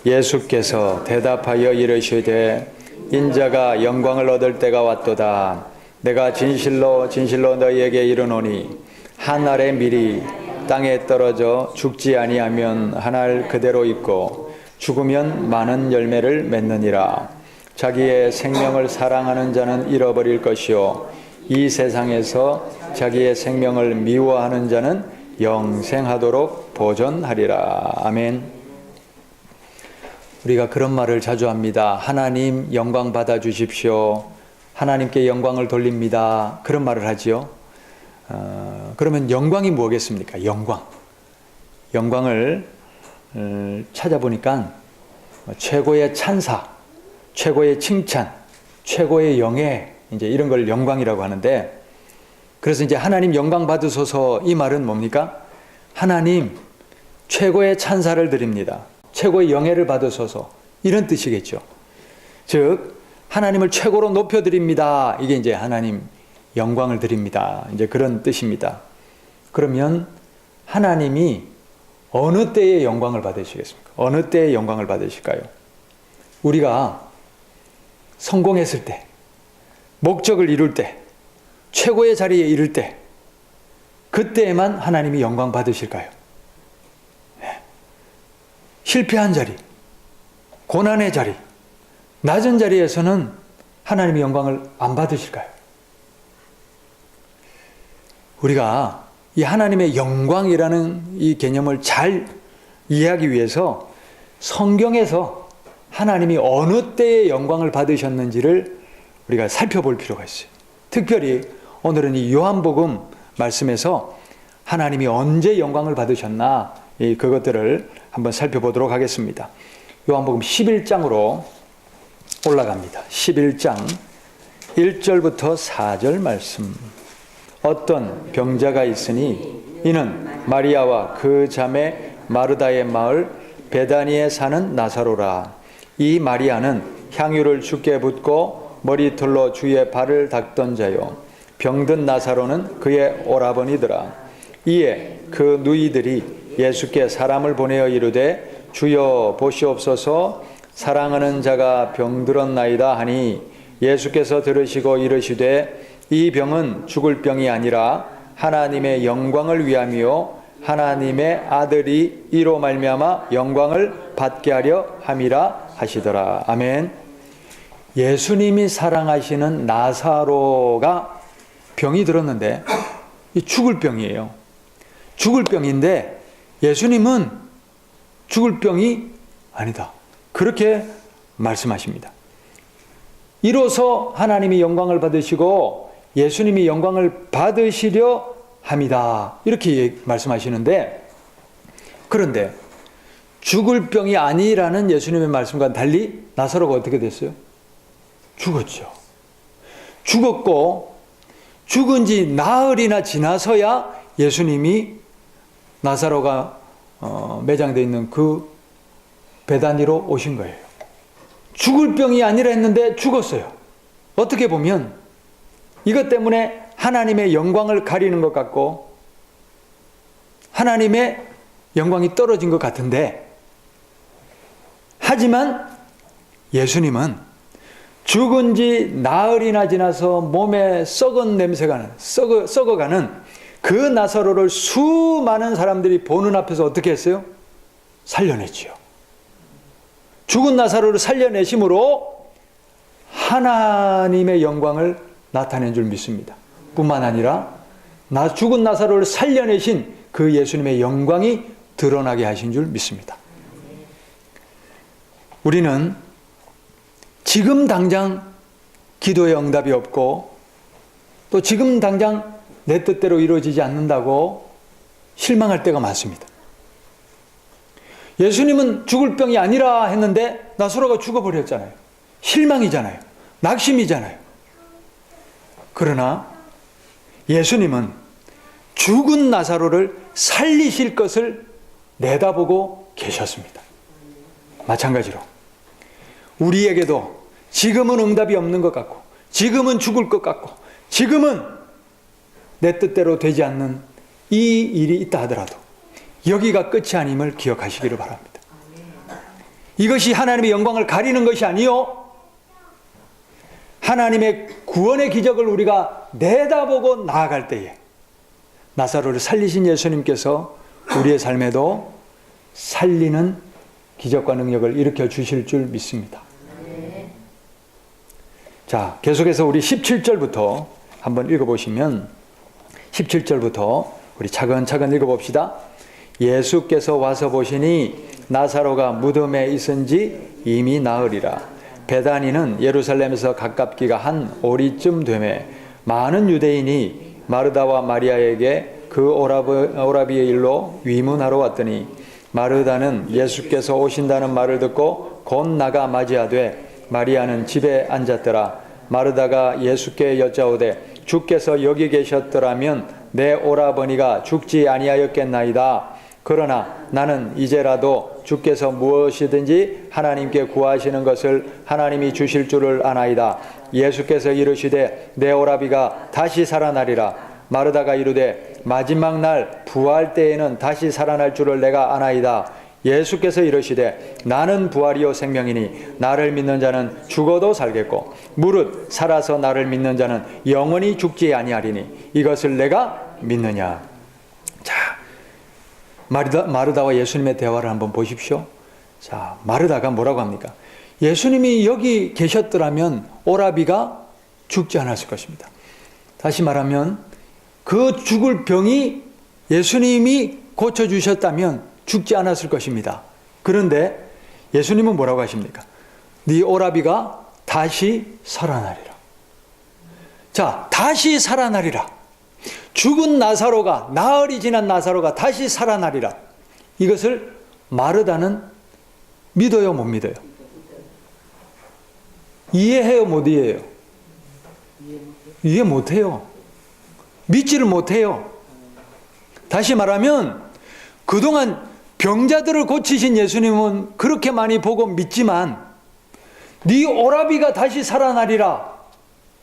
예수께서 대답하여 이르시되 인자가 영광을 얻을 때가 왔도다. 내가 진실로 진실로 너희에게 이르노니 한 알의 밀이 땅에 떨어져 죽지 아니하면 한 알 그대로 있고 죽으면 많은 열매를 맺느니라. 자기의 생명을 사랑하는 자는 잃어버릴 것이요 이 세상에서 자기의 생명을 미워하는 자는 영생하도록 보존하리라. 아멘. 우리가 그런 말을 자주 합니다. 하나님 영광 받아 주십시오. 하나님께 영광을 돌립니다. 그런 말을 하지요. 그러면 영광이 뭐겠습니까? 영광을 찾아보니까 최고의 찬사, 최고의 칭찬, 최고의 영예, 이제 이런 걸 영광이라고 하는데, 그래서 이제 하나님 영광 받으소서, 이 말은 뭡니까? 하나님 최고의 찬사를 드립니다. 최고의 영예를 받으소서, 이런 뜻이겠죠. 즉 하나님을 최고로 높여드립니다. 이게 이제 하나님 영광을 드립니다. 이제 그런 뜻입니다. 그러면 하나님이 어느 때에 영광을 받으시겠습니까? 어느 때에 영광을 받으실까요? 우리가 성공했을 때, 목적을 이룰 때, 최고의 자리에 이를 때, 그때에만 하나님이 영광 받으실까요? 실패한 자리, 고난의 자리, 낮은 자리에서는 하나님이 영광을 안 받으실까요? 우리가 이 하나님의 영광이라는 이 개념을 잘 이해하기 위해서 성경에서 하나님이 어느 때에 영광을 받으셨는지를 우리가 살펴볼 필요가 있어요. 특별히 오늘은 이 요한복음 말씀에서 하나님이 언제 영광을 받으셨나, 그것들을 한번 살펴보도록 하겠습니다. 요한복음 11장으로 올라갑니다. 11장 1절부터 4절 말씀. 어떤 병자가 있으니 이는 마리아와 그 자매 마르다의 마을 베다니에 사는 나사로라. 이 마리아는 향유를 주께 붓고 머리털로 주의 발을 닦던 자요 병든 나사로는 그의 오라버니더라. 이에 그 누이들이 예수께 사람을 보내어 이르되 주여 보시옵소서 사랑하는 자가 병들었나이다 하니 예수께서 들으시고 이르시되 이 병은 죽을 병이 아니라 하나님의 영광을 위함이요 하나님의 아들이 이로 말미암아 영광을 받게 하려 함이라 하시더라. 아멘. 예수님이 사랑하시는 나사로가 병이 들었는데 이 죽을 병이에요. 죽을 병인데 예수님은 죽을 병이 아니다, 그렇게 말씀하십니다. 이로써 하나님이 영광을 받으시고 예수님이 영광을 받으시려 합니다, 이렇게 말씀하시는데, 그런데 죽을 병이 아니라는 예수님의 말씀과 달리 나사로가 어떻게 됐어요? 죽었죠. 죽었고 죽은 지 나흘이나 지나서야 예수님이 나사로가 매장되어 있는 그 베다니로 오신 거예요. 죽을 병이 아니라 했는데 죽었어요. 어떻게 보면 이것 때문에 하나님의 영광을 가리는 것 같고 하나님의 영광이 떨어진 것 같은데, 하지만 예수님은 죽은 지 나흘이나 지나서 몸에 썩은 냄새가 나는, 썩어가는 그 나사로를 수많은 사람들이 보는 앞에서 어떻게 했어요? 살려냈지요. 죽은 나사로를 살려내심으로 하나님의 영광을 나타낸 줄 믿습니다. 뿐만 아니라 죽은 나사로를 살려내신 그 예수님의 영광이 드러나게 하신 줄 믿습니다. 우리는 지금 당장 기도의 응답이 없고 또 지금 당장 내 뜻대로 이루어지지 않는다고 실망할 때가 많습니다. 예수님은 죽을 병이 아니라 했는데 나사로가 죽어버렸잖아요. 실망이잖아요. 낙심이잖아요. 그러나 예수님은 죽은 나사로를 살리실 것을 내다보고 계셨습니다. 마찬가지로 우리에게도 지금은 응답이 없는 것 같고 지금은 죽을 것 같고 지금은 내 뜻대로 되지 않는 이 일이 있다 하더라도 여기가 끝이 아님을 기억하시기를 바랍니다. 이것이 하나님의 영광을 가리는 것이 아니요, 하나님의 구원의 기적을 우리가 내다보고 나아갈 때에 나사로를 살리신 예수님께서 우리의 삶에도 살리는 기적과 능력을 일으켜 주실 줄 믿습니다. 자, 계속해서 우리 17절부터 한번 읽어보시면, 17절부터 우리 차근차근 읽어봅시다. 예수께서 와서 보시니 나사로가 무덤에 있은지 이미 나으리라. 베다니는 예루살렘에서 가깝기가 한 오리쯤 되매 많은 유대인이 마르다와 마리아에게 그 오라비의 일로 위문하러 왔더니, 마르다는 예수께서 오신다는 말을 듣고 곧 나가 맞이하되 마리아는 집에 앉았더라. 마르다가 예수께 여짜오되 주께서 여기 계셨더라면 내 오라버니가 죽지 아니하였겠나이다. 그러나 나는 이제라도 주께서 무엇이든지 하나님께 구하시는 것을 하나님이 주실 줄을 아나이다. 예수께서 이르시되 내 오라비가 다시 살아나리라. 마르다가 이르되 마지막 날 부활 때에는 다시 살아날 줄을 내가 아나이다. 예수께서 이르시되 나는 부활이요 생명이니 나를 믿는 자는 죽어도 살겠고 무릇 살아서 나를 믿는 자는 영원히 죽지 아니하리니 이것을 내가 믿느냐. 자, 마르다와 예수님의 대화를 한번 보십시오. 자, 마르다가 뭐라고 합니까? 예수님이 여기 계셨더라면 오라비가 죽지 않았을 것입니다. 다시 말하면 그 죽을 병이 예수님이 고쳐주셨다면 죽지 않았을 것입니다. 그런데 예수님은 뭐라고 하십니까? 네 오라비가 다시 살아나리라. 자, 다시 살아나리라. 죽은 나사로가, 나흘이 지난 나사로가 다시 살아나리라. 이것을 마르다는 믿어요, 못 믿어요? 이해해요, 못 이해해요? 이해 못해요. 믿지를 못해요. 다시 말하면 그동안 병자들을 고치신 예수님은 그렇게 많이 보고 믿지만 네 오라비가 다시 살아나리라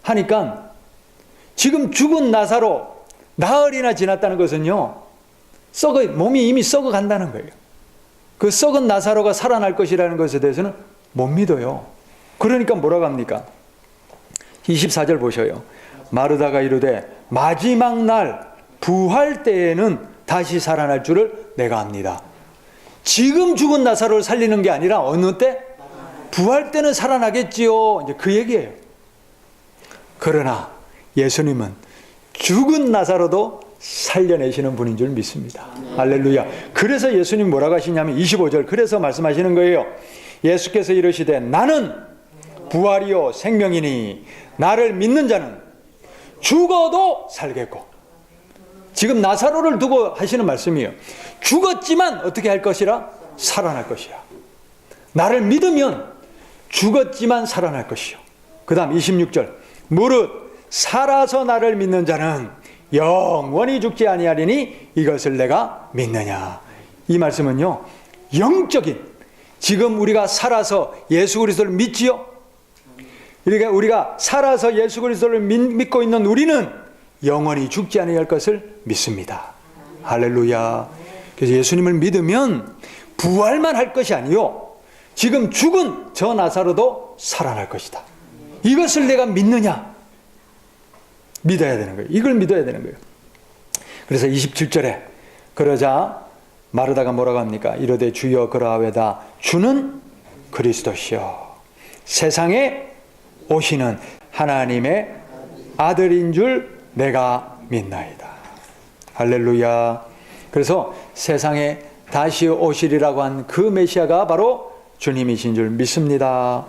하니까 지금 죽은 나사로 나흘이나 지났다는 것은요, 몸이 이미 썩어간다는 거예요. 그 썩은 나사로가 살아날 것이라는 것에 대해서는 못 믿어요. 그러니까 뭐라고 합니까? 24절 보셔요. 마르다가 이르되 마지막 날 부활 때에는 다시 살아날 줄을 내가 압니다. 지금 죽은 나사로를 살리는 게 아니라 어느 때? 부활 때는 살아나겠지요. 이제 그 얘기예요. 그러나 예수님은 죽은 나사로도 살려내시는 분인 줄 믿습니다. 할렐루야. 그래서 예수님 뭐라고 하시냐면 25절, 그래서 말씀하시는 거예요. 예수께서 이르시되 나는 부활이요 생명이니 나를 믿는 자는 죽어도 살겠고. 지금 나사로를 두고 하시는 말씀이에요. 죽었지만 어떻게 할 것이라? 살아날 것이야. 나를 믿으면 죽었지만 살아날 것이요. 그 다음 26절, 무릇 살아서 나를 믿는 자는 영원히 죽지 아니하리니 이것을 내가 믿느냐. 이 말씀은요, 영적인, 지금 우리가 살아서 예수 그리스도를 믿지요. 그러니까 우리가 살아서 예수 그리스도를 믿고 있는 우리는 영원히 죽지 아니할 것을 믿습니다. 할렐루야. 그래서 예수님을 믿으면 부활만 할 것이 아니요, 지금 죽은 저 나사로도 살아날 것이다. 이것을 내가 믿느냐? 믿어야 되는 거예요. 이걸 믿어야 되는 거예요. 그래서 27절에 그러자 마르다가 뭐라고 합니까? 이르되 주여 그러하외다. 주는 그리스도시요 세상에 오시는 하나님의 아들인 줄 내가 믿나이다. 할렐루야. 그래서 세상에 다시 오시리라고 한 그 메시아가 바로 주님이신 줄 믿습니다.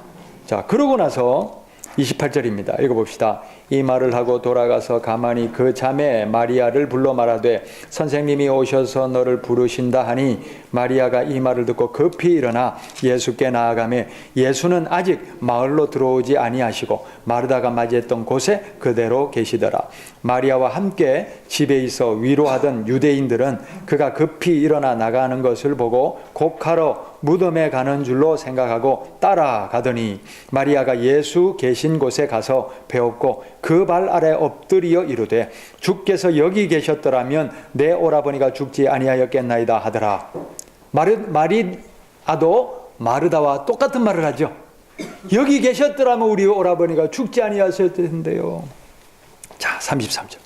자, 그러고 나서 28절입니다. 읽어봅시다. 이 말을 하고 돌아가서 가만히 그 자매 마리아를 불러 말하되 선생님이 오셔서 너를 부르신다 하니 마리아가 이 말을 듣고 급히 일어나 예수께 나아가매 예수는 아직 마을로 들어오지 아니하시고 마르다가 맞이했던 곳에 그대로 계시더라. 마리아와 함께 집에 있어 위로하던 유대인들은 그가 급히 일어나 나가는 것을 보고 곡하러 무덤에 가는 줄로 생각하고 따라가더니 마리아가 예수 계신 곳에 가서 배웠고 그 발 아래 엎드려 이르되 주께서 여기 계셨더라면 내 오라버니가 죽지 아니하였겠나이다 하더라. 마리아도 마르다와 똑같은 말을 하죠. 여기 계셨더라면 우리 오라버니가 죽지 아니하셨을 텐데요. 자, 33절.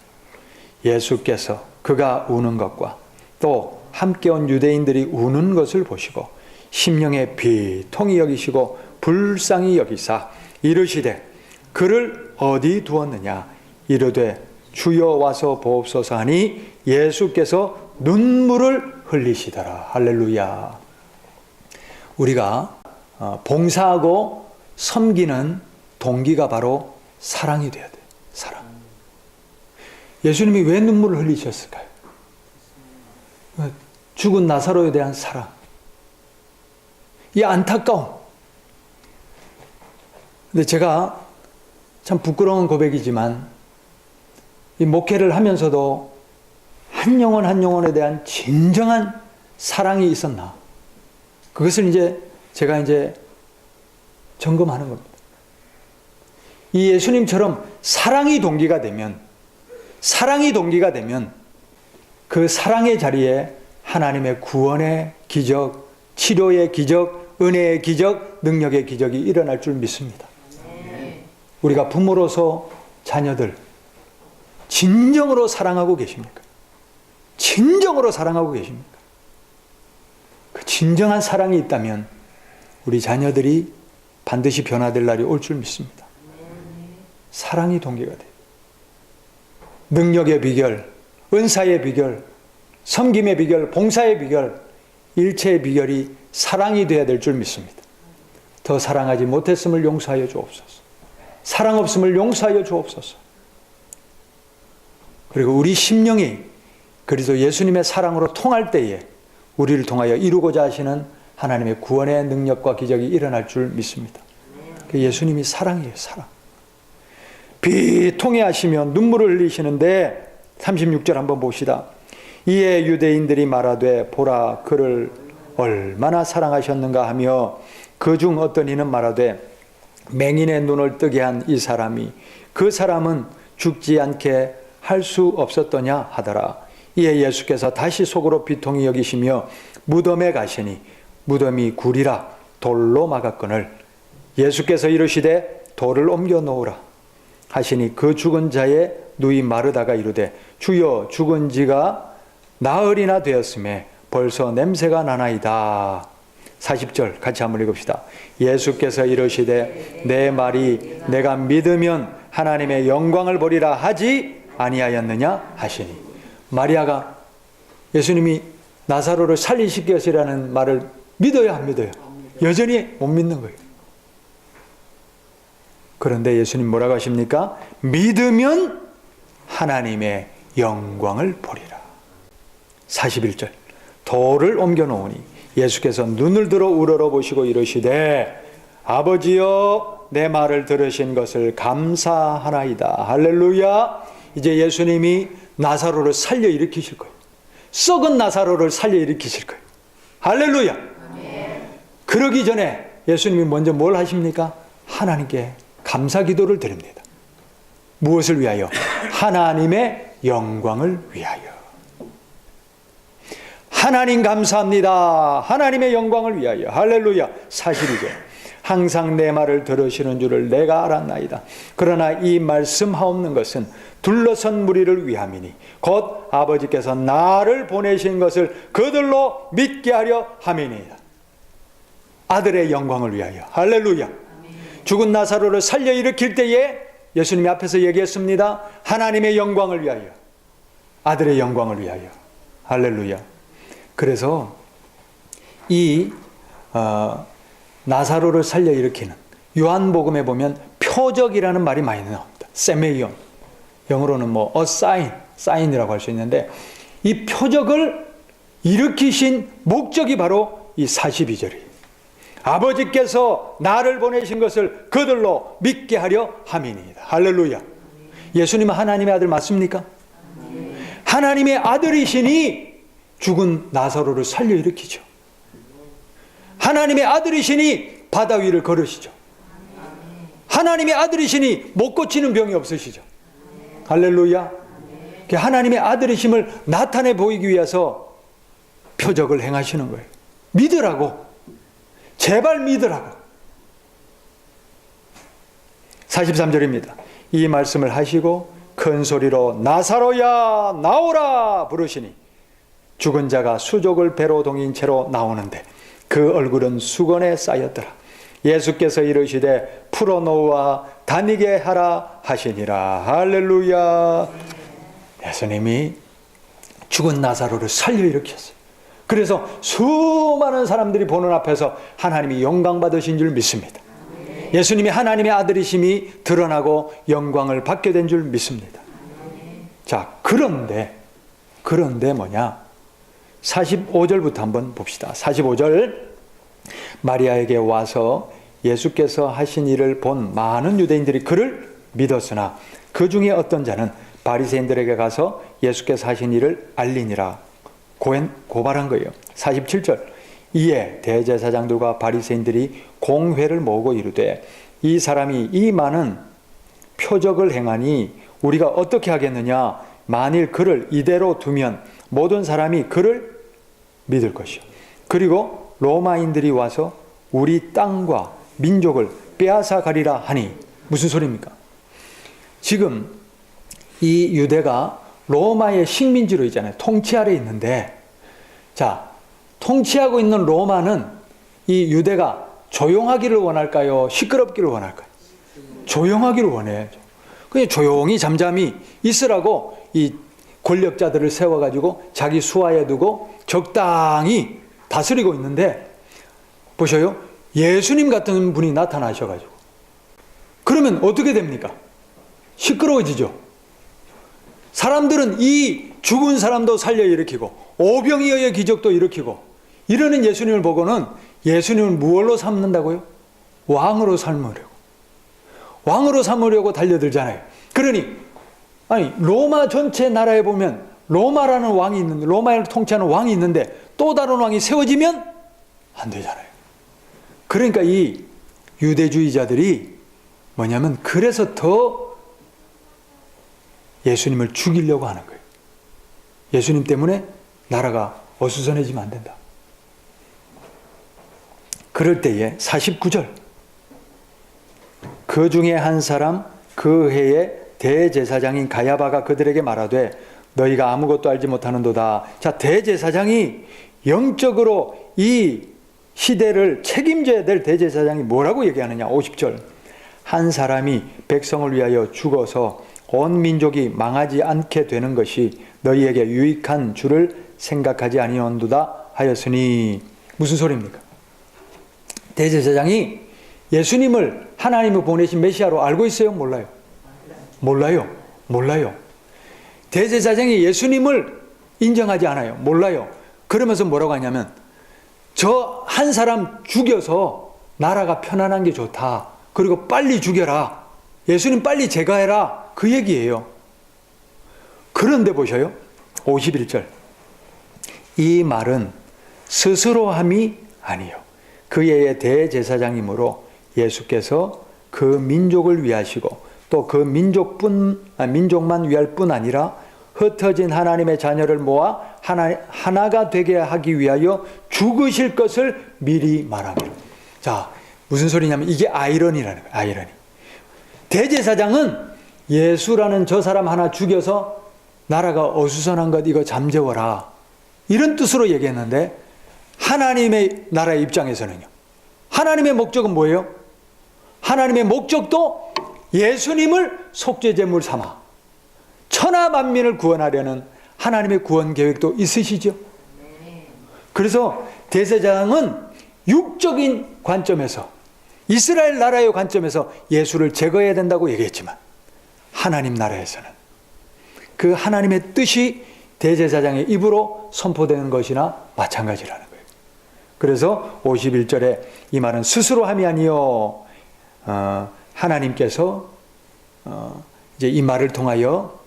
예수께서 그가 우는 것과 또 함께 온 유대인들이 우는 것을 보시고 심령에 비통히 여기시고 불쌍히 여기사 이르시되 그를 어디 두었느냐 이르되 주여 와서 보옵소서 하니 예수께서 눈물을 흘리시더라. 할렐루야. 우리가 봉사하고 섬기는 동기가 바로 사랑이 되어야 돼요. 사랑. 예수님이 왜 눈물을 흘리셨을까요? 죽은 나사로에 대한 사랑. 이 안타까움. 근데 제가 참 부끄러운 고백이지만 이 목회를 하면서도 한 영혼 한 영혼에 대한 진정한 사랑이 있었나? 그것을 제가 점검하는 겁니다. 이 예수님처럼 사랑이 동기가 되면 그 사랑의 자리에 하나님의 구원의 기적, 치료의 기적, 은혜의 기적, 능력의 기적이 일어날 줄 믿습니다. 우리가 부모로서 자녀들 진정으로 사랑하고 계십니까? 진정으로 사랑하고 계십니까? 그 진정한 사랑이 있다면 우리 자녀들이 반드시 변화될 날이 올 줄 믿습니다. 사랑이 동기가 돼요. 능력의 비결, 은사의 비결, 섬김의 비결, 봉사의 비결, 일체의 비결이 사랑이 되어야 될 줄 믿습니다. 더 사랑하지 못했음을 용서하여 주옵소서. 사랑 없음을 용서하여 주옵소서. 그리고 우리 심령이 그리스도 예수님의 사랑으로 통할 때에 우리를 통하여 이루고자 하시는 하나님의 구원의 능력과 기적이 일어날 줄 믿습니다. 예수님이 사랑이에요. 사랑. 비통해 하시며 눈물을 흘리시는데 36절 한번 봅시다. 이에 유대인들이 말하되 보라 그를 얼마나 사랑하셨는가 하며 그중 어떤 이는 말하되 맹인의 눈을 뜨게 한 이 사람이 그 사람은 죽지 않게 할 수 없었더냐 하더라. 이에 예수께서 다시 속으로 비통히 여기시며 무덤에 가시니 무덤이 구리라 돌로 막았거늘 예수께서 이르시되 돌을 옮겨 놓으라 하시니 그 죽은 자의 누이 마르다가 이르되 주여 죽은 지가 나흘이나 되었음에 벌써 냄새가 나나이다. 40절 같이 한번 읽읍시다. 예수께서 이르시되 내 말이 내가 믿으면 하나님의 영광을 보리라 하지 아니하였느냐 하시니 마리아가 예수님이 나사로를 살리실 것이라는 말을 믿어요 안 믿어요? 여전히 못 믿는 거예요. 그런데 예수님 뭐라고 하십니까? 믿으면 하나님의 영광을 보리라. 41절 돌을 옮겨 놓으니 예수께서 눈을 들어 우러러보시고 이르시되 아버지여 내 말을 들으신 것을 감사하나이다. 할렐루야. 이제 예수님이 나사로를 살려 일으키실 거예요. 썩은 나사로를 살려 일으키실 거예요. 할렐루야. 그러기 전에 예수님이 먼저 뭘 하십니까? 하나님께 감사 기도를 드립니다. 무엇을 위하여? 하나님의 영광을 위하여. 하나님 감사합니다. 하나님의 영광을 위하여. 할렐루야. 42절 항상 내 말을 들으시는 줄을 내가 알았나이다. 그러나 이 말씀하옵는 것은 둘러선 무리를 위함이니 곧 아버지께서 나를 보내신 것을 그들로 믿게 하려 함이니이다. 아들의 영광을 위하여. 할렐루야. 죽은 나사로를 살려 일으킬 때에 예수님이 앞에서 얘기했습니다. 하나님의 영광을 위하여. 아들의 영광을 위하여. 할렐루야. 그래서 이 나사로를 살려 일으키는 요한복음에 보면 표적이라는 말이 많이 나옵니다. 세메이온. 영어로는 a sign, sign이라고 할 수 있는데 이 표적을 일으키신 목적이 바로 이 42절이에요. 아버지께서 나를 보내신 것을 그들로 믿게 하려 함이니이다. 할렐루야. 예수님은 하나님의 아들 맞습니까? 하나님의 아들이시니 죽은 나사로를 살려 일으키죠. 하나님의 아들이시니 바다 위를 걸으시죠. 하나님의 아들이시니 못 고치는 병이 없으시죠. 할렐루야. 하나님의 아들이심을 나타내 보이기 위해서 표적을 행하시는 거예요. 믿으라고. 제발 믿으라고. 43절입니다. 이 말씀을 하시고 큰 소리로 나사로야 나오라 부르시니 죽은 자가 수족을 배로 동인 채로 나오는데 그 얼굴은 수건에 쌓였더라. 예수께서 이르시되 풀어놓아 다니게 하라 하시니라. 할렐루야. 예수님이 죽은 나사로를 살려 일으켰어요. 그래서 수많은 사람들이 보는 앞에서 하나님이 영광 받으신 줄 믿습니다. 예수님이 하나님의 아들이심이 드러나고 영광을 받게 된 줄 믿습니다. 자, 그런데 뭐냐? 45절부터 한번 봅시다. 45절. 마리아에게 와서 예수께서 하신 일을 본 많은 유대인들이 그를 믿었으나 그 중에 어떤 자는 바리새인들에게 가서 예수께서 하신 일을 알리니라 고발한 거예요. 47절. 이에 대제사장들과 바리새인들이 공회를 모으고 이르되 이 사람이 이 많은 표적을 행하니 우리가 어떻게 하겠느냐? 만일 그를 이대로 두면 모든 사람이 그를 믿을 것이요. 그리고 로마인들이 와서 우리 땅과 민족을 빼앗아 가리라 하니 무슨 소리입니까? 지금 이 유대가 로마의 식민지로 있잖아요. 통치 아래 있는데, 자, 통치하고 있는 로마는 이 유대가 조용하기를 원할까요? 시끄럽기를 원할까요? 조용하기를 원해요. 그냥 조용히 잠잠히 있으라고 이 권력자들을 세워가지고 자기 수하에 두고 적당히 다스리고 있는데, 보셔요. 예수님 같은 분이 나타나셔가지고 그러면 어떻게 됩니까? 시끄러워지죠. 사람들은 이 죽은 사람도 살려 일으키고 오병이어의 기적도 일으키고 이러는 예수님을 보고는 예수님을 무엇로 삼는다고요? 왕으로 삼으려고. 왕으로 삼으려고 달려들잖아요. 그러니 아니 로마 전체 나라에 보면 로마라는 왕이 있는데, 로마를 통치하는 왕이 있는데 또 다른 왕이 세워지면 안 되잖아요. 그러니까 이 유대주의자들이 뭐냐면 그래서 더 예수님을 죽이려고 하는 거예요. 예수님 때문에 나라가 어수선해지면 안 된다. 그럴 때에 49절. 그 중에 한 사람 그 해에 대제사장인 가야바가 그들에게 말하되 너희가 아무것도 알지 못하는도다. 자, 대제사장이 영적으로 이 시대를 책임져야 될 대제사장이 뭐라고 얘기하느냐. 50절. 한 사람이 백성을 위하여 죽어서 온 민족이 망하지 않게 되는 것이 너희에게 유익한 줄을 생각하지 아니온도다 하였으니. 무슨 소리입니까? 대제사장이 예수님을 하나님이 보내신 메시아로 알고 있어요? 몰라요? 몰라요. 대제사장이 예수님을 인정하지 않아요. 몰라요. 그러면서 뭐라고 하냐면 저 한 사람 죽여서 나라가 편안한 게 좋다. 그리고 빨리 죽여라. 예수님 빨리 제거해라. 그 얘기예요. 그런데 보셔요. 51절. 이 말은 스스로 함이 아니요. 그의 대제사장이므로 예수께서 그 민족을 위하시고 또 그 민족만 위할 뿐 아니라 흩어진 하나님의 자녀를 모아 하나가 되게 하기 위하여 죽으실 것을 미리 말하며. 자, 무슨 소리냐면 이게 아이러니라는 거예요. 아이러니. 대제사장은 예수라는 저 사람 하나 죽여서 나라가 어수선한 것 이거 잠재워라. 이런 뜻으로 얘기했는데 하나님의 나라의 입장에서는요. 하나님의 목적은 뭐예요? 하나님의 목적도 예수님을 속죄제물 삼아 천하 만민을 구원하려는 하나님의 구원 계획도 있으시죠. 그래서 대제사장은 육적인 관점에서 이스라엘 나라의 관점에서 예수를 제거해야 된다고 얘기했지만 하나님 나라에서는 그 하나님의 뜻이 대제사장의 입으로 선포되는 것이나 마찬가지라는 거예요. 그래서 51절에 이 말은 스스로 함이 아니요 하나님께서 이제 이 말을 통하여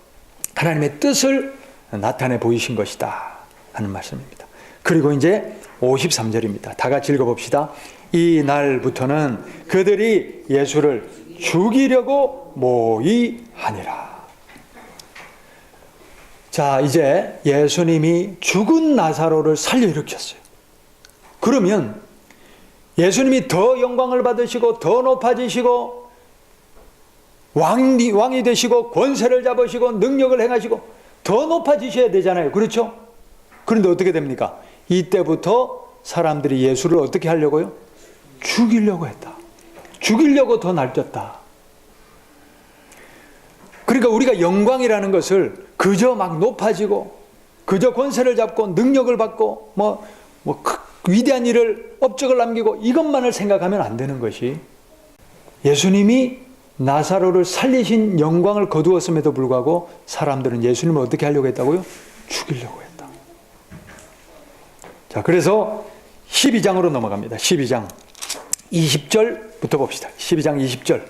하나님의 뜻을 나타내 보이신 것이다 하는 말씀입니다. 그리고 이제 53절입니다. 다 같이 읽어봅시다. 이 날부터는 그들이 예수를 죽이려고 모의하니라. 자, 이제 예수님이 죽은 나사로를 살려 일으켰어요. 그러면 예수님이 더 영광을 받으시고 더 높아지시고 왕이 되시고 권세를 잡으시고 능력을 행하시고 더 높아지셔야 되잖아요. 그렇죠? 그런데 어떻게 됩니까? 이때부터 사람들이 예수를 어떻게 하려고요? 죽이려고 했다. 죽이려고 더 날뛰었다. 그러니까 우리가 영광이라는 것을 그저 막 높아지고 그저 권세를 잡고 능력을 받고 위대한 일을 업적을 남기고 이것만을 생각하면 안 되는 것이, 예수님이 나사로를 살리신 영광을 거두었음에도 불구하고 사람들은 예수님을 어떻게 하려고 했다고요? 죽이려고 했다. 자, 그래서 12장으로 넘어갑니다. 12장 20절부터 봅시다. 12장 20절.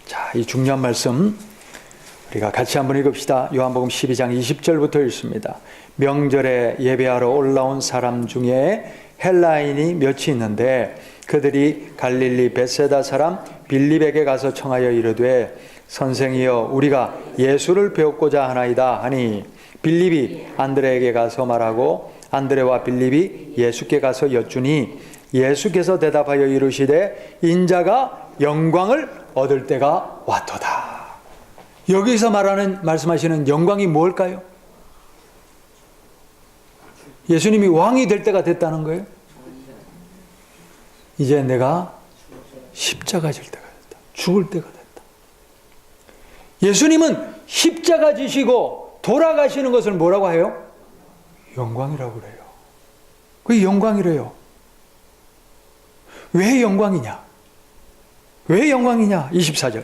자, 이 중요한 말씀 우리가 같이 한번 읽읍시다. 요한복음 12장 20절부터 읽습니다. 명절에 예배하러 올라온 사람 중에 헬라인이 몇이 있는데 그들이 갈릴리 벳세다 사람 빌립에게 가서 청하여 이르되 선생이여 우리가 예수를 배우고자 하나이다 하니 빌립이 안드레에게 가서 말하고 안드레와 빌립이 예수께 가서 여쭈니 예수께서 대답하여 이르시되 인자가 영광을 얻을 때가 왔도다. 여기서 말씀하시는 영광이 뭘까요? 예수님이 왕이 될 때가 됐다는 거예요. 이제 내가 십자가 질 때가 됐다. 죽을 때가 됐다. 예수님은 십자가 지시고 돌아가시는 것을 뭐라고 해요? 영광이라고 그래요. 그게 영광이래요. 왜 영광이냐? 왜 영광이냐? 24절.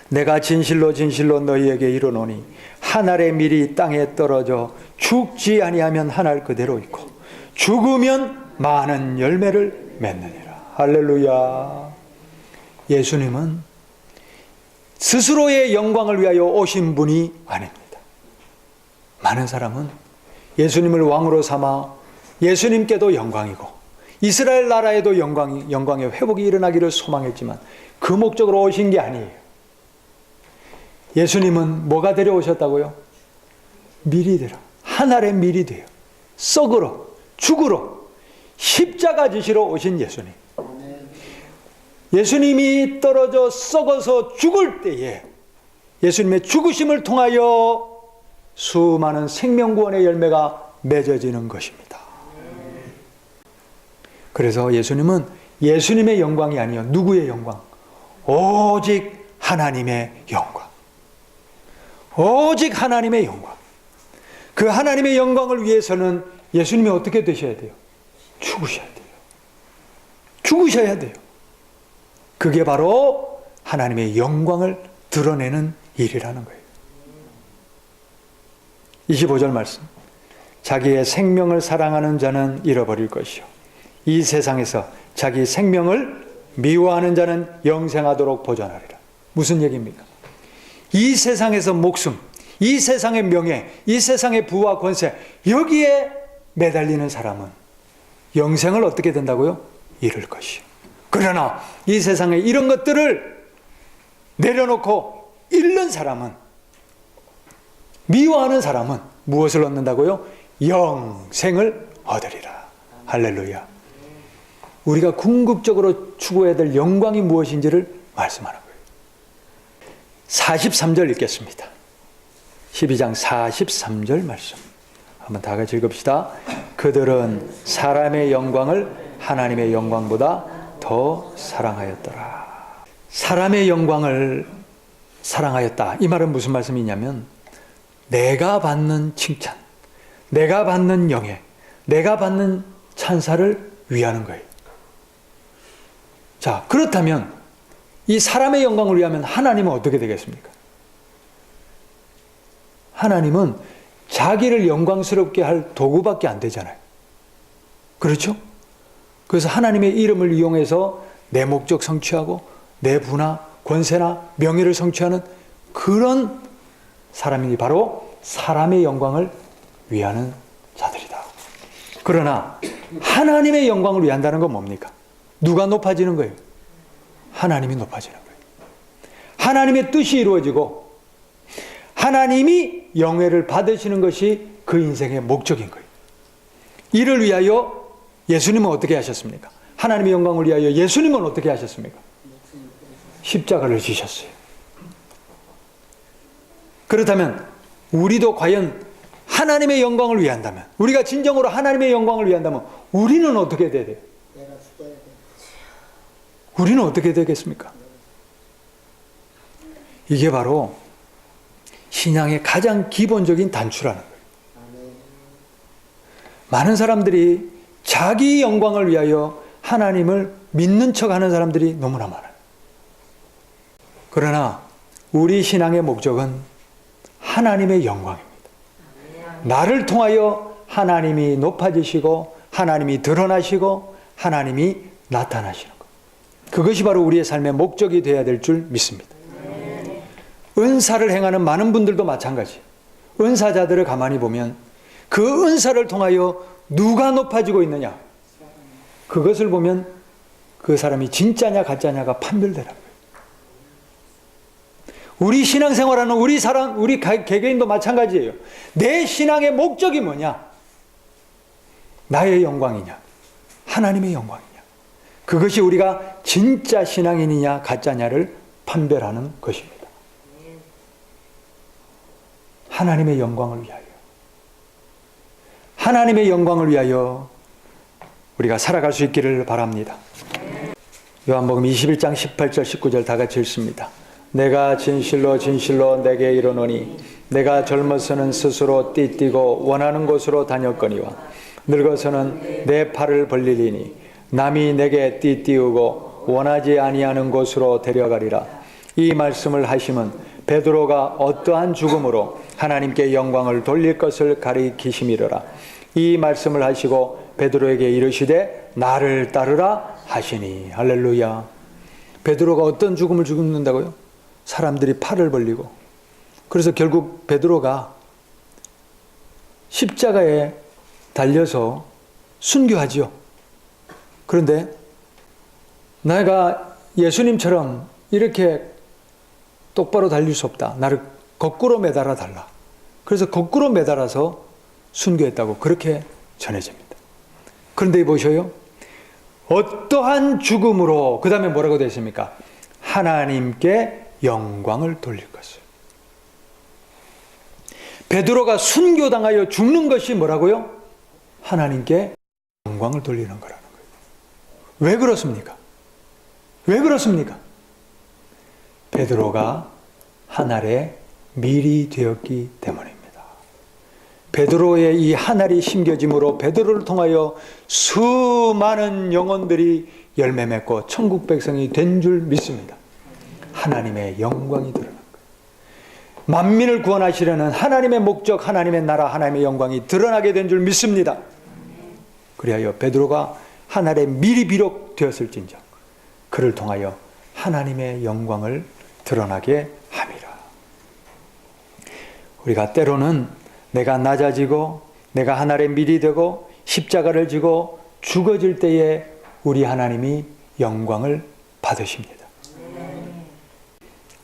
내가 진실로 진실로 너희에게 이르노니 한 알의 밀이 땅에 떨어져 죽지 아니하면 한 알 그대로 있고 죽으면 많은 열매를 맺느니라. 할렐루야. 예수님은 스스로의 영광을 위하여 오신 분이 아닙니다. 많은 사람은 예수님을 왕으로 삼아 예수님께도 영광이고 이스라엘 나라에도 영광의 회복이 일어나기를 소망했지만 그 목적으로 오신 게 아니에요. 예수님은 뭐가 데려오셨다고요? 밀이 되라. 한 알의 밀이 돼요. 썩으러, 죽으러, 십자가 지시러 오신 예수님. 예수님이 떨어져 썩어서 죽을 때에 예수님의 죽으심을 통하여 수많은 생명구원의 열매가 맺어지는 것입니다. 그래서 예수님은 예수님의 영광이 아니요 누구의 영광? 오직 하나님의 영광. 오직 하나님의 영광. 그 하나님의 영광을 위해서는 예수님이 어떻게 되셔야 돼요? 죽으셔야 돼요. 죽으셔야 돼요. 그게 바로 하나님의 영광을 드러내는 일이라는 거예요. 25절 말씀. 자기의 생명을 사랑하는 자는 잃어버릴 것이요 이 세상에서 자기 생명을 미워하는 자는 영생하도록 보존하리라. 무슨 얘기입니까? 이 세상에서 목숨, 이 세상의 명예, 이 세상의 부와 권세, 여기에 매달리는 사람은 영생을 어떻게 된다고요? 잃을 것이요. 그러나 이 세상에 이런 것들을 내려놓고 잃는 사람은, 미워하는 사람은 무엇을 얻는다고요? 영생을 얻으리라. 할렐루야. 우리가 궁극적으로 추구해야 될 영광이 무엇인지를 말씀하는 거예요. 43절 읽겠습니다. 12장 43절 말씀. 한번 다 같이 읽읍시다. 그들은 사람의 영광을 하나님의 영광보다 더 사랑하였더라. 사람의 영광을 사랑하였다. 이 말은 무슨 말씀이냐면 내가 받는 칭찬, 내가 받는 영예, 내가 받는 찬사를 위하는 거예요. 자, 그렇다면 이 사람의 영광을 위하면 하나님은 어떻게 되겠습니까? 하나님은 자기를 영광스럽게 할 도구밖에 안 되잖아요. 그렇죠? 그래서 하나님의 이름을 이용해서 내 목적 성취하고 내 부나 권세나 명예를 성취하는 그런 사람이 바로 사람의 영광을 위하는 자들이다. 그러나 하나님의 영광을 위한다는 건 뭡니까? 누가 높아지는 거예요? 하나님이 높아지는 거예요. 하나님의 뜻이 이루어지고 하나님이 영예를 받으시는 것이 그 인생의 목적인 거예요. 이를 위하여 예수님은 어떻게 하셨습니까? 하나님의 영광을 위하여 예수님은 어떻게 하셨습니까? 십자가를 지셨어요. 그렇다면 우리도 과연 하나님의 영광을 위한다면, 우리가 진정으로 하나님의 영광을 위한다면 우리는 어떻게 돼야 돼요? 우리는 어떻게 되겠습니까? 이게 바로 신앙의 가장 기본적인 단추라는 거예요. 많은 사람들이 자기 영광을 위하여 하나님을 믿는 척하는 사람들이 너무나 많아요. 그러나 우리 신앙의 목적은 하나님의 영광입니다. 나를 통하여 하나님이 높아지시고 하나님이 드러나시고 하나님이 나타나시는 것. 그것이 바로 우리의 삶의 목적이 되어야 될 줄 믿습니다. 은사를 행하는 많은 분들도 마찬가지예요. 은사자들을 가만히 보면 그 은사를 통하여 누가 높아지고 있느냐, 그것을 보면 그 사람이 진짜냐 가짜냐가 판별되라고요. 우리 신앙생활하는 우리 사람, 우리 개개인도 마찬가지예요. 내 신앙의 목적이 뭐냐? 나의 영광이냐? 하나님의 영광이냐? 그것이 우리가 진짜 신앙인이냐 가짜냐를 판별하는 것입니다. 하나님의 영광을 위하여, 하나님의 영광을 위하여 우리가 살아갈 수 있기를 바랍니다. 요한복음 21장 18절 19절 다 같이 읽습니다. 내가 진실로 진실로 내게 이르노니 내가 젊어서는 스스로 띠뛰고 원하는 곳으로 다녔거니와 늙어서는 내 팔을 벌리리니 남이 내게 띠띠우고 원하지 아니하는 곳으로 데려가리라. 이 말씀을 하심은 베드로가 어떠한 죽음으로 하나님께 영광을 돌릴 것을 가리키심이로라. 이 말씀을 하시고 베드로에게 이르시되 나를 따르라 하시니. 할렐루야. 베드로가 어떤 죽음을 죽는다고요? 사람들이 팔을 벌리고. 그래서 결국 베드로가 십자가에 달려서 순교하지요. 그런데 내가 예수님처럼 이렇게 똑바로 달릴 수 없다. 나를 거꾸로 매달아 달라. 그래서 거꾸로 매달아서 순교했다고 그렇게 전해집니다. 그런데 보셔요. 어떠한 죽음으로, 그 다음에 뭐라고 되어 있습니까? 하나님께 영광을 돌릴 것을. 베드로가 순교당하여 죽는 것이 뭐라고요? 하나님께 영광을 돌리는 거라는 거예요. 왜 그렇습니까? 왜 그렇습니까? 베드로가 하늘의 밀이 되었기 때문입니다. 베드로의 이 하늘이 심겨짐으로 베드로를 통하여 수많은 영혼들이 열매 맺고 천국 백성이 된 줄 믿습니다. 하나님의 영광이 드러난 거예요. 만민을 구원하시려는 하나님의 목적, 하나님의 나라, 하나님의 영광이 드러나게 된 줄 믿습니다. 그리하여 베드로가 하늘의 밀이 비록 되었을진정 그를 통하여 하나님의 영광을 드러나게 함이라. 우리가 때로는 내가 낮아지고 내가 하늘의 밀이 되고 십자가를 지고 죽어질 때에 우리 하나님이 영광을 받으십니다.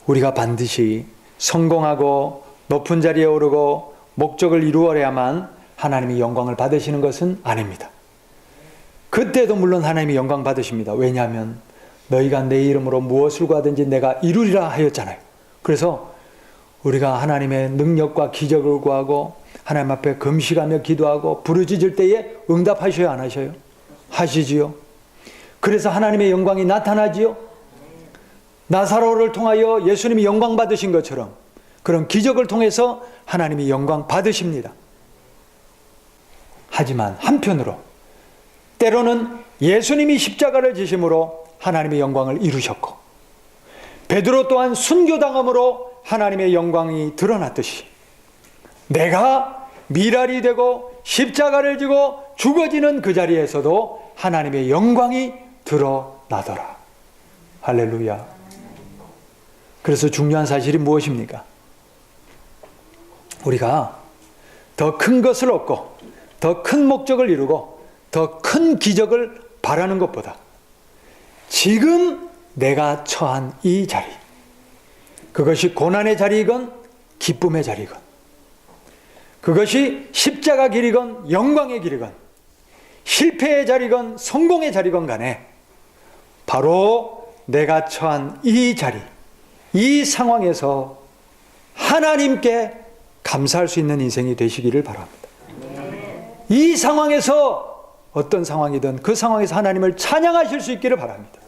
우리가 반드시 성공하고 높은 자리에 오르고 목적을 이루어야만 하나님이 영광을 받으시는 것은 아닙니다. 그때도 물론 하나님이 영광 받으십니다. 왜냐하면 너희가 내 이름으로 무엇을 구하든지 내가 이루리라 하였잖아요. 그래서 우리가 하나님의 능력과 기적을 구하고 하나님 앞에 금식하며 기도하고 부르짖을 때에 응답하셔야 안 하셔요? 하시지요. 그래서 하나님의 영광이 나타나지요. 나사로를 통하여 예수님이 영광 받으신 것처럼 그런 기적을 통해서 하나님이 영광 받으십니다. 하지만 한편으로 때로는 예수님이 십자가를 지심으로 하나님의 영광을 이루셨고 베드로 또한 순교당함으로 하나님의 영광이 드러났듯이 내가 미랄이 되고 십자가를 지고 죽어지는 그 자리에서도 하나님의 영광이 드러나더라. 할렐루야. 그래서 중요한 사실이 무엇입니까? 우리가 더 큰 것을 얻고 더 큰 목적을 이루고 더 큰 기적을 바라는 것보다 지금 내가 처한 이 자리, 그것이 고난의 자리이건 기쁨의 자리이건 그것이 십자가 길이건 영광의 길이건 실패의 자리건 성공의 자리건 간에 바로 내가 처한 이 자리, 이 상황에서 하나님께 감사할 수 있는 인생이 되시기를 바랍니다. 이 상황에서 어떤 상황이든 그 상황에서 하나님을 찬양하실 수 있기를 바랍니다.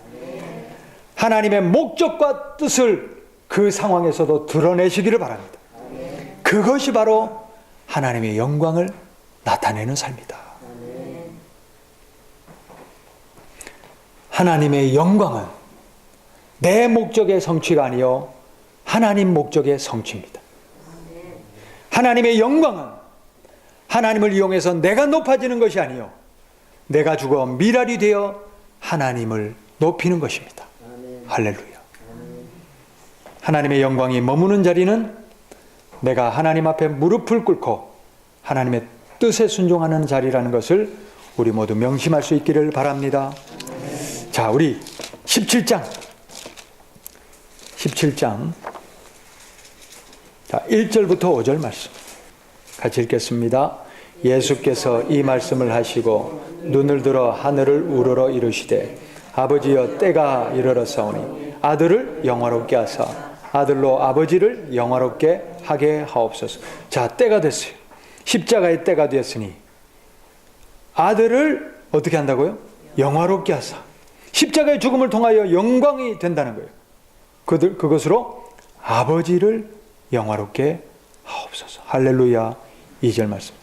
하나님의 목적과 뜻을 그 상황에서도 드러내시기를 바랍니다. 그것이 바로 하나님의 영광을 나타내는 삶이다. 하나님의 영광은 내 목적의 성취가 아니요 하나님 목적의 성취입니다. 하나님의 영광은 하나님을 이용해서 내가 높아지는 것이 아니요 내가 죽어 미랄이 되어 하나님을 높이는 것입니다. 할렐루야. 하나님의 영광이 머무는 자리는 내가 하나님 앞에 무릎을 꿇고 하나님의 뜻에 순종하는 자리라는 것을 우리 모두 명심할 수 있기를 바랍니다. 자, 우리 17장 자, 1절부터 5절 말씀 같이 읽겠습니다. 예수께서 이 말씀을 하시고 눈을 들어 하늘을 우러러 이르시되 아버지여 때가 이르렀사오니 아들을 영화롭게 하사 아들로 아버지를 영화롭게 하게 하옵소서. 자, 때가 됐어요. 십자가의 때가 되었으니 아들을 어떻게 한다고요? 영화롭게 하사. 십자가의 죽음을 통하여 영광이 된다는 거예요. 그것으로 아버지를 영화롭게 하옵소서. 할렐루야. 2절 말씀.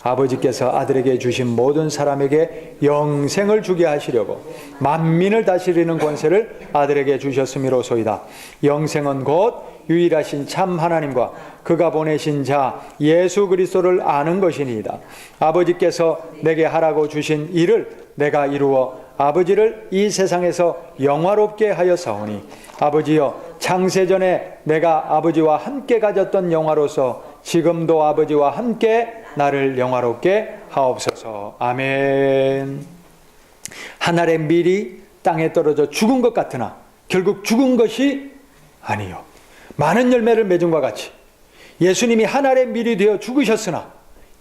아버지께서 아들에게 주신 모든 사람에게 영생을 주게 하시려고 만민을 다스리는 권세를 아들에게 주셨음이로소이다. 영생은 곧 유일하신 참 하나님과 그가 보내신 자 예수 그리스도를 아는 것이니이다. 아버지께서 내게 하라고 주신 일을 내가 이루어 아버지를 이 세상에서 영화롭게 하였사오니 아버지여 창세전에 내가 아버지와 함께 가졌던 영화로서 지금도 아버지와 함께 나를 영화롭게 하옵소서. 아멘. 하늘의 밀이 땅에 떨어져 죽은 것 같으나 결국 죽은 것이 아니요 많은 열매를 맺음과 같이 예수님이 하늘의 밀이 되어 죽으셨으나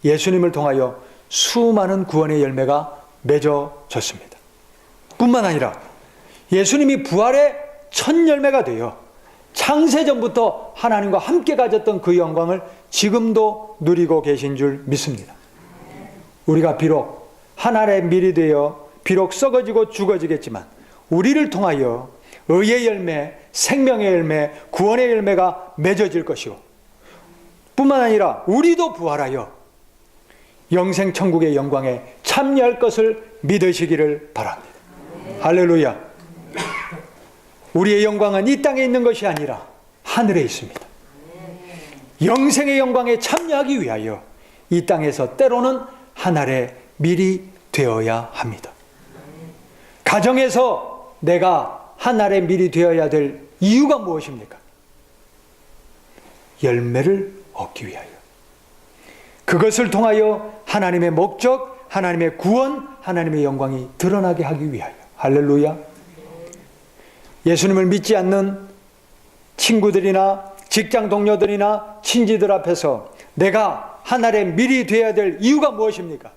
예수님을 통하여 수많은 구원의 열매가 맺어졌습니다. 뿐만 아니라 예수님이 부활의 첫 열매가 되어 창세전부터 하나님과 함께 가졌던 그 영광을 지금도 누리고 계신 줄 믿습니다. 우리가 비록 하늘의 밀이 되어 비록 썩어지고 죽어지겠지만 우리를 통하여 의의 열매, 생명의 열매, 구원의 열매가 맺어질 것이고 뿐만 아니라 우리도 부활하여 영생 천국의 영광에 참여할 것을 믿으시기를 바랍니다. 할렐루야. 우리의 영광은 이 땅에 있는 것이 아니라 하늘에 있습니다. 영생의 영광에 참여하기 위하여 이 땅에서 때로는 하늘의 밀이 되어야 합니다. 가정에서 내가 하늘의 밀이 되어야 될 이유가 무엇입니까? 열매를 얻기 위하여. 그것을 통하여 하나님의 목적, 하나님의 구원, 하나님의 영광이 드러나게 하기 위하여. 할렐루야. 예수님을 믿지 않는 친구들이나 직장 동료들이나 친지들 앞에서 내가 하늘의 밀이 되어야 될 이유가 무엇입니까?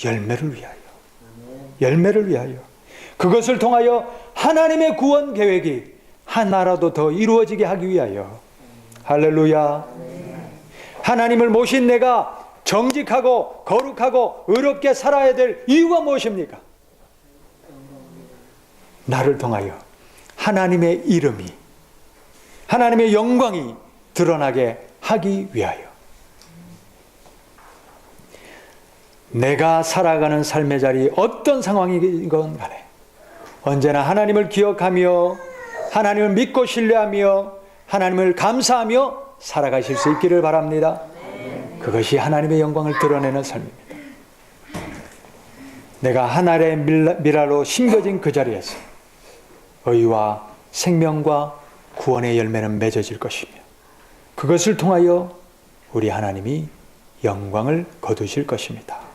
열매를 위하여. 열매를 위하여. 그것을 통하여 하나님의 구원 계획이 하나라도 더 이루어지게 하기 위하여. 할렐루야. 하나님을 모신 내가 정직하고 거룩하고 의롭게 살아야 될 이유가 무엇입니까? 나를 통하여 하나님의 이름이, 하나님의 영광이 드러나게 하기 위하여. 내가 살아가는 삶의 자리 어떤 상황이건 간에 언제나 하나님을 기억하며 하나님을 믿고 신뢰하며 하나님을 감사하며 살아가실 수 있기를 바랍니다. 그것이 하나님의 영광을 드러내는 삶입니다. 내가 하늘의 미랄로 심겨진 그 자리에서 의와 생명과 구원의 열매는 맺어질 것이며 그것을 통하여 우리 하나님이 영광을 거두실 것입니다.